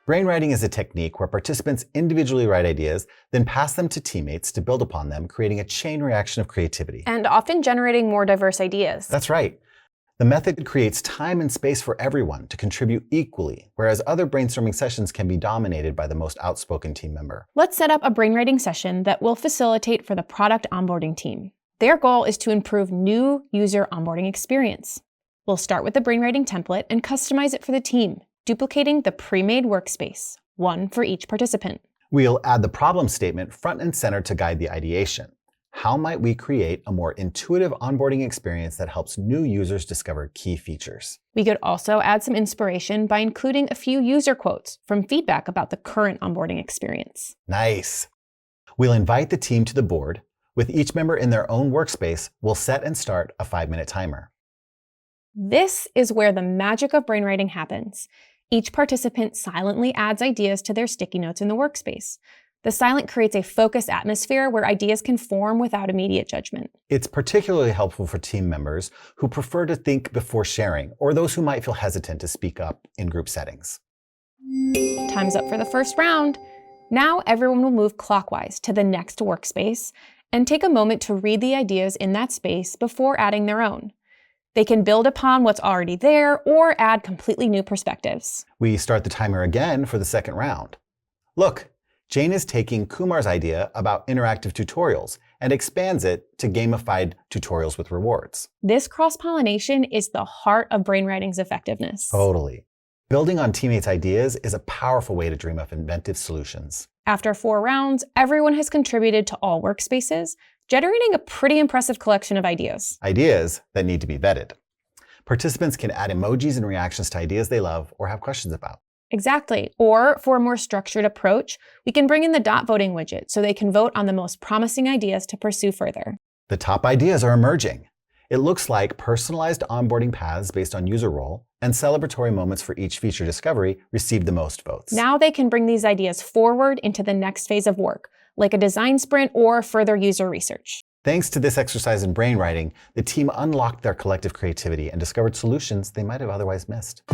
Brainwriting is a technique where participants individually write ideas, then pass them to teammates to build upon them, creating a chain reaction of creativity. And often generating more diverse ideas. That's right. The method creates time and space for everyone to contribute equally, whereas other brainstorming sessions can be dominated by the most outspoken team member. Let's set up a brainwriting session that will facilitate for the product onboarding team. Their goal is to improve new user onboarding experience. We'll start with the brainwriting template and customize it for the team, duplicating the pre-made workspace, one for each participant. We'll add the problem statement front and center to guide the ideation. How might we create a more intuitive onboarding experience that helps new users discover key features? We could also add some inspiration by including a few user quotes from feedback about the current onboarding experience. Nice. We'll invite the team to the board. With each member in their own workspace, we'll set and start a 5-minute timer. This is where the magic of brainwriting happens. Each participant silently adds ideas to their sticky notes in the workspace. The silent creates a focused atmosphere where ideas can form without immediate judgment. It's particularly helpful for team members who prefer to think before sharing, or those who might feel hesitant to speak up in group settings. Time's up for the first round. Now everyone will move clockwise to the next workspace and take a moment to read the ideas in that space before adding their own. They can build upon what's already there or add completely new perspectives. We start the timer again for the second round. Look, Jane is taking Kumar's idea about interactive tutorials and expands it to gamified tutorials with rewards. This cross-pollination is the heart of brainwriting's effectiveness. Totally. Building on teammates' ideas is a powerful way to dream up inventive solutions. After 4 rounds, everyone has contributed to all workspaces, generating a pretty impressive collection of ideas. Ideas that need to be vetted. Participants can add emojis and reactions to ideas they love or have questions about. Exactly. Or for a more structured approach, we can bring in the dot voting widget so they can vote on the most promising ideas to pursue further. The top ideas are emerging. It looks like personalized onboarding paths based on user role and celebratory moments for each feature discovery received the most votes. Now they can bring these ideas forward into the next phase of work, like a design sprint or further user research. Thanks to this exercise in brainwriting, the team unlocked their collective creativity and discovered solutions they might have otherwise missed.